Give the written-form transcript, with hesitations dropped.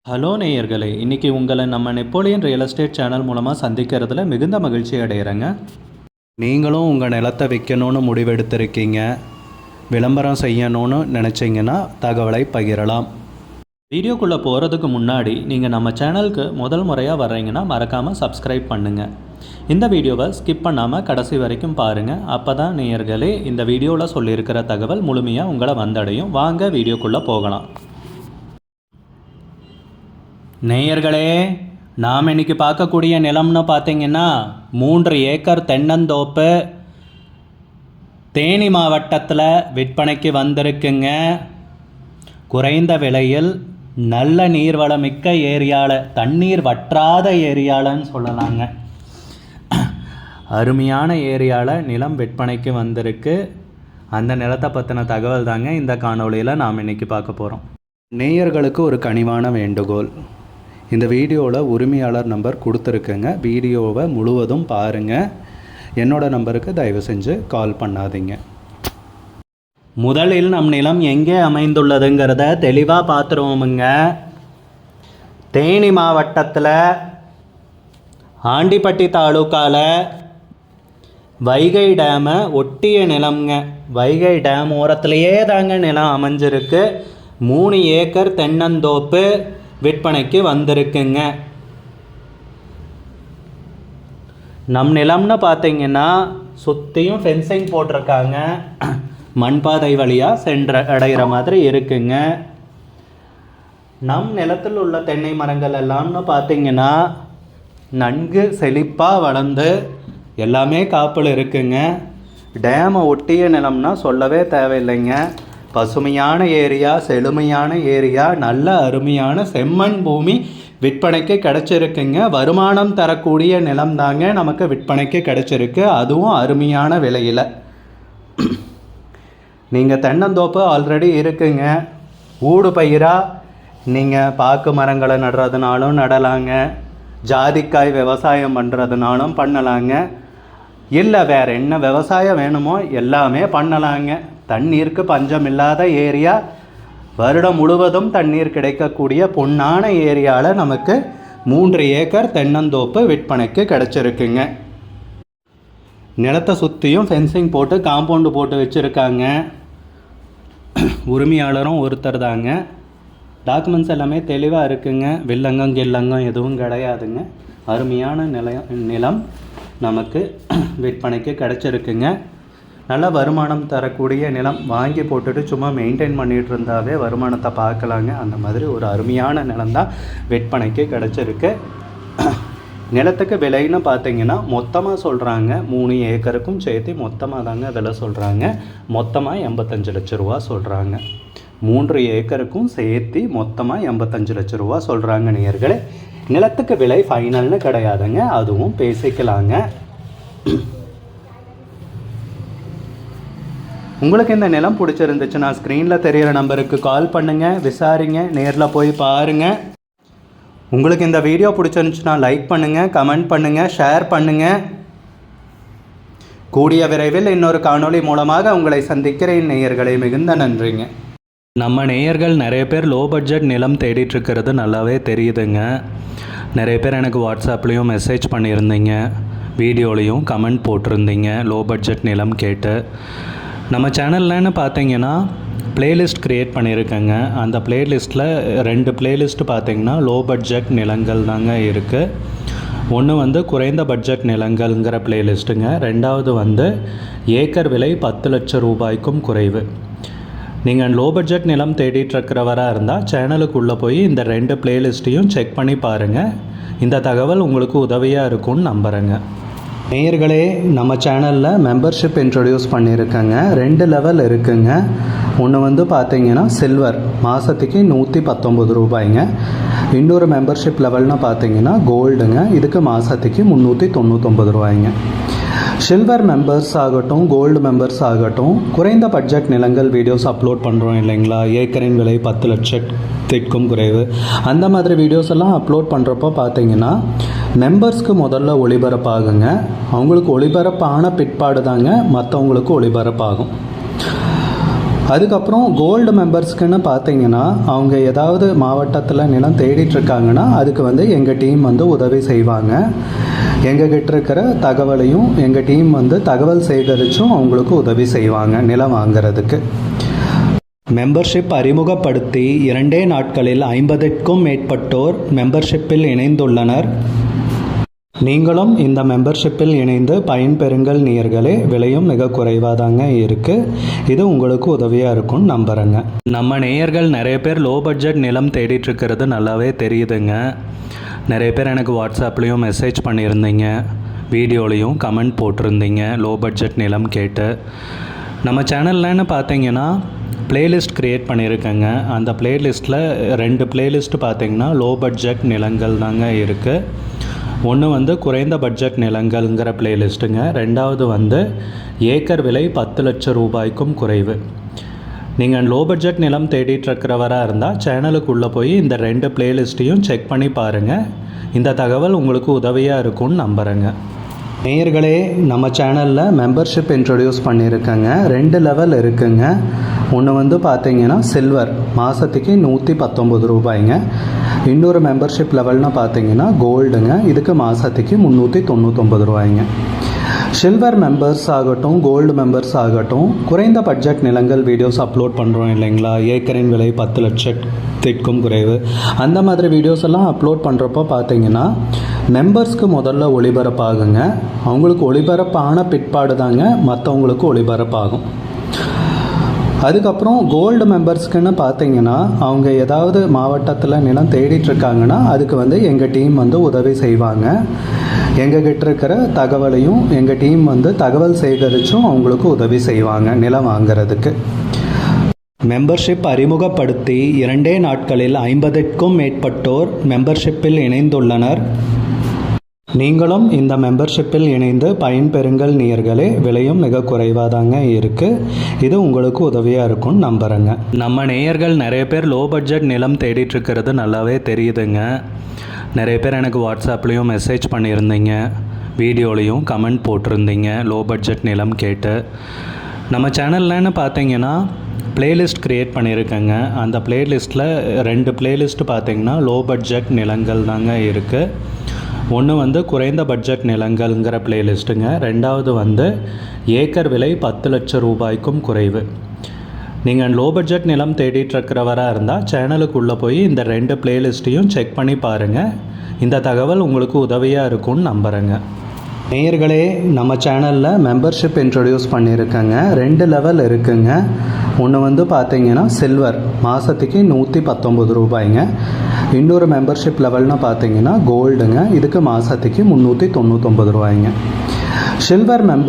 Hello நேயர்களே, இன்றைக்கி உங்களை நம்ம நெப்போலியன் ரியல் எஸ்டேட் சேனல் மூலமாக சந்திக்கிறதுல மிகுந்த மகிழ்ச்சி அடைகிறேங்க. நீங்களும் உங்கள் நிலத்தை விற்கணும்னு முடிவெடுத்திருக்கீங்க, விளம்பரம் செய்யணும்னு நினச்சிங்கன்னா தகவலை பகிரலாம். வீடியோக்குள்ளே போகிறதுக்கு முன்னாடி நீங்கள் நம்ம சேனலுக்கு முதல் முறையாக வர்றீங்கன்னா மறக்காமல் சப்ஸ்கிரைப் பண்ணுங்கள். இந்த வீடியோவை ஸ்கிப் பண்ணாமல் கடைசி வரைக்கும் பாருங்கள். அப்போ தான் நேயர்களே இந்த வீடியோவில் சொல்லியிருக்கிற தகவல் முழுமையாக உங்களை வந்தடையும். வாங்க வீடியோக்குள்ளே போகலாம். நேயர்களே, நாம் இன்றைக்கி பார்க்கக்கூடிய நிலம்னு பார்த்தீங்கன்னா 3 ஏக்கர் தென்னந்தோப்பு தேனி மாவட்டத்தில் விற்பனைக்கு வந்திருக்குங்க. குறைந்த விலையில் நல்ல நீர்வளமிக்க ஏரியாவில், தண்ணீர் வற்றாத ஏரியாலன்னு சொல்லலாங்க. அருமையான ஏரியாவில் நிலம் விற்பனைக்கு வந்திருக்கு. அந்த நிலத்தை பற்றின தகவல் தாங்க இந்த காணொளியில் நாம் இன்றைக்கி பார்க்க போகிறோம். நேயர்களுக்கு ஒரு கனிவான வேண்டுகோள், இந்த வீடியோவில் உரிமையாளர் நம்பர் கொடுத்துருக்குங்க. வீடியோவை முழுவதும் பாருங்கள். என்னோடய நம்பருக்கு தயவு செஞ்சு கால் பண்ணாதீங்க. முதலில் நம் நிலம் எங்கே அமைந்துள்ளதுங்கிறத தெளிவாக பார்த்துருவோமுங்க. தேனி மாவட்டத்தில் ஆண்டிப்பட்டி தாலுக்காவில் வைகை டேமை ஒட்டிய நிலம்ங்க. வைகை டேம் ஓரத்துலையே தாங்க நிலம் அமைஞ்சிருக்கு. 3 ஏக்கர் தென்னந்தோப்பு விற்பனைக்கு வந்திருக்குங்க. நம் நிலம்னு பார்த்தீங்கன்னா சுற்றியும் ஃபென்சிங் போட்டிருக்காங்க. மண்பாதை வழியாக சென்று அடைகிற மாதிரி இருக்குங்க. நம் நிலத்தில் உள்ள தென்னை மரங்கள் எல்லாம்னு பார்த்தீங்கன்னா நன்கு செழிப்பாக வளர்ந்து எல்லாமே காப்பில் இருக்குங்க. டேமை ஒட்டிய நிலம்னா சொல்லவே தேவையில்லைங்க. பசுமையான ஏரியா, செழுமையான ஏரியா, நல்ல அருமையான செம்மண் பூமி விற்பனைக்கு கிடச்சிருக்குங்க. வருமானம் தரக்கூடிய நிலம் தாங்க நமக்கு விற்பனைக்கு கிடச்சிருக்கு, அதுவும் அருமையான விலையில். நீங்கள் தென்னந்தோப்பு ஆல்ரெடி இருக்குங்க. ஊடு பயிராக நீங்கள் பாக்கு மரங்களை நடுறதுனாலும் நடலாங்க, ஜாதிக்காய் விவசாயம் பண்ணுறதுனாலும் பண்ணலாங்க, இல்லை வேறு என்ன விவசாயம் வேணுமோ எல்லாமே பண்ணலாங்க. தண்ணீருக்கு பஞ்சம் இல்லாத ஏரியா, வருடம் முழுவதும் தண்ணீர் கிடைக்கக்கூடிய பொன்னான ஏரியாவில் நமக்கு 3 ஏக்கர் தென்னந்தோப்பு விற்பனைக்கு கிடச்சிருக்குங்க. நிலத்தை சுற்றியும் ஃபென்சிங் போட்டு காம்பவுண்டு போட்டு வச்சுருக்காங்க. உரிமையாளரும் ஒருத்தர் தாங்க. டாக்குமெண்ட்ஸ் எல்லாமே தெளிவாக இருக்குங்க. வில்லங்கம் கில்லங்கம் எதுவும் கிடையாதுங்க. அருமையான நிலம் நமக்கு விற்பனைக்கு கிடச்சிருக்குங்க. நல்ல வருமானம் தரக்கூடிய நிலம். வாங்கி போட்டுட்டு சும்மா மெயின்டைன் பண்ணிகிட்டு இருந்தாவே வருமானத்தை பார்க்கலாங்க. அந்த மாதிரி ஒரு அருமையான நிலம் தான் விற்பனைக்கு கிடச்சிருக்கு. நிலத்துக்கு விலைன்னு பார்த்தீங்கன்னா மொத்தமாக சொல்கிறாங்க, 3 ஏக்கருக்கும் சேர்த்து மொத்தமாக தாங்க விலை சொல்கிறாங்க. மொத்தமாக 85 லட்ச ரூபா சொல்கிறாங்க. 3 ஏக்கருக்கும் சேர்த்து மொத்தமாக 85 லட்ச ரூபா சொல்கிறாங்க. நேயர்களே, நிலத்துக்கு விலை ஃபைனல்னு கிடையாதுங்க, அதுவும் பேசிக்கலாங்க. உங்களுக்கு இந்த நிலம் பிடிச்சிருந்துச்சுன்னா ஸ்க்ரீனில் தெரிகிற நம்பருக்கு கால் பண்ணுங்கள், விசாரிங்க, நேரில் போய் பாருங்கள். உங்களுக்கு இந்த வீடியோ பிடிச்சிருந்துச்சுன்னா லைக் பண்ணுங்கள், கமெண்ட் பண்ணுங்கள், ஷேர் பண்ணுங்கள். கூடிய விரைவில் இன்னொரு காணொளி மூலமாக உங்களை சந்திக்கிறேன் நேயர்களே. மிகுந்த நன்றிங்க. நம்ம நேயர்கள் நிறைய பேர் லோ பட்ஜெட் நிலம் தேடிட்டுருக்கிறது நல்லாவே தெரியுதுங்க. நிறைய பேர் எனக்கு வாட்ஸ்அப்லேயும் மெசேஜ் பண்ணியிருந்தீங்க, வீடியோலையும் கமெண்ட் போட்டிருந்தீங்க லோ பட்ஜெட் நிலம் கேட்டு. நம்ம சேனல்லன்னு பார்த்தீங்கன்னா ப்ளேலிஸ்ட் க்ரியேட் பண்ணியிருக்கேங்க. அந்த ப்ளேலிஸ்ட்டில் 2 ப்ளேலிஸ்ட்டு பார்த்தீங்கன்னா லோ பட்ஜெட் நிலங்கள் தாங்க இருக்குது. ஒன்று குறைந்த பட்ஜெட் நிலங்கள்ங்கிற ப்ளேலிஸ்ட்டுங்க. 2வது ஏக்கர் விலை 10 லட்சம் ரூபாய்க்கும் குறைவு. நீங்கள் லோ பட்ஜெட் நிலம் தேடிட்டுருக்கிறவராக இருந்தால் சேனலுக்குள்ளே போய் இந்த 2 ப்ளேலிஸ்ட்டையும் செக் பண்ணி பாருங்கள். இந்த தகவல் உங்களுக்கு உதவியாக இருக்கும்னு நம்புகிறேங்க. நேயர்களே, நம்ம சேனலில் மெம்பர்ஷிப் இன்ட்ரடியூஸ் பண்ணியிருக்கேங்க. 2 லெவல் இருக்குங்க. ஒன்று பார்த்தீங்கன்னா சில்வர், மாதத்துக்கு 119 ரூபாய்ங்க. இன்னொரு மெம்பர்ஷிப் லெவல்னு பார்த்தீங்கன்னா கோல்டுங்க. இதுக்கு மாதத்துக்கு 399 ரூபாய்ங்க. சில்வர் மெம்பர்ஸ் ஆகட்டும், கோல்டு மெம்பர்ஸ் ஆகட்டும், குறைந்த பட்ஜெட் நிலங்கள் வீடியோஸ் அப்லோட் பண்ணுறோம் இல்லைங்களா, ஏக்கரின் விலை 10 லட்சத்திற்கும் குறைவு, அந்த மாதிரி வீடியோஸ் எல்லாம் அப்லோட் பண்ணுறப்போ பார்த்தீங்கன்னா மெம்பர்ஸ்க்கு முதல்ல ஒளிபரப்பாகுங்க. அவங்களுக்கு ஒளிபரப்பான பிற்பாடு தாங்க மற்றவங்களுக்கு ஒளிபரப்பாகும். அதுக்கப்புறம் கோல்டு மெம்பர்ஸ்க்குன்னு பார்த்தீங்கன்னா அவங்க ஏதாவது மாவட்டத்தில் நிலம் தேடிட்டுருக்காங்கன்னா அதுக்கு வந்து எங்கள் டீம் வந்து உதவி செய்வாங்க. எங்ககிட்ட இருக்கிற தகவலையும் எங்கள் டீம் வந்து தகவல் சேகரித்தும் அவங்களுக்கு உதவி செய்வாங்க நிலம் வாங்கிறதுக்கு. மெம்பர்ஷிப் அறிமுகப்படுத்தி 2 நாட்களில் 50க்கும் மேற்பட்டோர் மெம்பர்ஷிப்பில் இணைந்துள்ளனர். நீங்களும் இந்த மெம்பர்ஷிப்பில் இணைந்து பயன்பெறுங்கள் நேயர்களே. விலையும் மிக குறைவாதாங்க இருக்குது. இது உங்களுக்கு உதவியாக இருக்கும்னு நம்புகிறேங்க. நம்ம நேயர்கள் நிறைய பேர் லோ பட்ஜெட் நிலம் தேடிட்டுருக்கிறது நல்லாவே தெரியுதுங்க. நிறைய பேர் எனக்கு வாட்ஸ்அப்லேயும் மெசேஜ் பண்ணியிருந்தீங்க, வீடியோலையும் கமெண்ட் போட்டிருந்தீங்க லோ பட்ஜெட் நிலம் கேட்டு. நம்ம சேனல்லன்னு பார்த்தீங்கன்னா பிளேலிஸ்ட் க்ரியேட் பண்ணியிருக்கேங்க. அந்த பிளேலிஸ்ட்டில் 2 பிளேலிஸ்ட்டு பார்த்தீங்கன்னா லோ பட்ஜெட் நிலங்கள் தாங்க இருக்குது. ஒன்று வந்து குறைந்த பட்ஜெட் நிலங்கள்ங்கிற பிளேலிஸ்ட்டுங்க. 2வது வந்து ஏக்கர் விலை 10 லட்சம் ரூபாய்க்கும் குறைவு. நீங்கள் லோ பட்ஜெட் நிலம் தேடிட்டுருக்கிறவராக இருந்தால் சேனலுக்குள்ளே போய் இந்த 2 பிளேலிஸ்ட்டையும் செக் பண்ணி பாருங்கள். இந்த தகவல் உங்களுக்கு உதவியாக இருக்கும்னு நம்புகிறேங்க. நேயர்களே, நம்ம சேனலில் மெம்பர்ஷிப் இன்ட்ரடியூஸ் பண்ணியிருக்கேங்க. 2 லெவல் இருக்குங்க. ஒன்று வந்து பார்த்தீங்கன்னா சில்வர், மாதத்துக்கு 119 ரூபாய்ங்க. இன்னொரு மெம்பர்ஷிப் லெவல்னு பார்த்தீங்கன்னா கோல்டுங்க, இதுக்கு மாதத்துக்கு 399 ரூபாய்ங்க. சில்வர் மெம்பர்ஸ் ஆகட்டும், கோல்டு மெம்பர்ஸ் ஆகட்டும், குறைந்த பட்ஜெட் நிலங்கள் வீடியோஸ் அப்லோட் பண்ணுறோம் இல்லைங்களா, ஏக்கரின் விலை 10 லட்சத்திற்கும் குறைவு, அந்த மாதிரி வீடியோஸ் எல்லாம் அப்லோட் பண்ணுறப்போ பார்த்தீங்கன்னா மெம்பர்ஸ்க்கு முதல்ல ஒளிபரப்பாகுங்க. அவங்களுக்கு ஒளிபரப்பான பிற்பாடு தாங்க மற்றவங்களுக்கு ஒளிபரப்பாகும். அதுக்கப்புறம் கோல்டு மெம்பர்ஸ்க்குன்னு பார்த்தீங்கன்னா அவங்க ஏதாவது மாவட்டத்தில் நிலம் தேடிட்டுருக்காங்கன்னா அதுக்கு வந்து எங்கள் டீம் வந்து உதவி செய்வாங்க. எங்ககிட்ட இருக்கிற தகவலையும் எங்கள் டீம் வந்து தகவல் சேகரித்தும் அவங்களுக்கு உதவி செய்வாங்க நிலம் வாங்கிறதுக்கு. மெம்பர்ஷிப் அறிமுகப்படுத்தி 2 நாட்களில் 50க்கும் மேற்பட்டோர் மெம்பர்ஷிப்பில் இணைந்துள்ளனர். நீங்களும் இந்த மெம்பர்ஷிப்பில் இணைந்து பயன்பெறுங்கள் நேயர்களே. விலையும் மிக குறைவாதாங்க இருக்குது. இது உங்களுக்கு உதவியாக இருக்கும்னு நம்புகிறேங்க. நம்ம நேயர்கள் நிறைய பேர் லோ பட்ஜெட் நிலம் தேடிட்டுருக்கிறது நல்லாவே தெரியுதுங்க. நிறைய பேர் எனக்கு வாட்ஸ்அப்லேயும் மெசேஜ் பண்ணியிருந்தீங்க, வீடியோலையும் கமெண்ட் போட்டிருந்தீங்க லோ பட்ஜெட் நிலம் கேட்டு. நம்ம சேனல்லன்னு பார்த்தீங்கன்னா பிளேலிஸ்ட் க்ரியேட் பண்ணியிருக்கேங்க. அந்த பிளேலிஸ்ட்டில் 2 பிளேலிஸ்ட்டு பார்த்தீங்கன்னா லோ பட்ஜெட் நிலங்கள் தாங்க இருக்குது. ஒன்று வந்து குறைந்த பட்ஜெட் நிலங்கள்ங்கிற பிளேலிஸ்ட்டுங்க. 2வது வந்து ஏக்கர் விலை 10 லட்சம் ரூபாய்க்கும் குறைவு. நீங்கள் லோ பட்ஜெட் நிலம் தேடிட்டுருக்கிறவராக இருந்தால் சேனலுக்குள்ளே போய் இந்த 2 பிளேலிஸ்ட்டையும் செக் பண்ணி பாருங்கள். இந்த தகவல் உங்களுக்கு உதவியாக இருக்கும்னு நம்புகிறேங்க. நேயர்களே, நம்ம சேனலில் மெம்பர்ஷிப் இன்ட்ரடியூஸ் பண்ணியிருக்கேங்க. 2 லெவல் இருக்குங்க. ஒன்று வந்து பார்த்தீங்கன்னா சில்வர், மாதத்துக்கு 119 ரூபாய்ங்க. இன்னொரு மெம்பர்ஷிப் லெவல்னு பார்த்தீங்கன்னா கோல்டுங்க, இதுக்கு மாதத்துக்கு 399 ரூபாய்ங்க. Silver member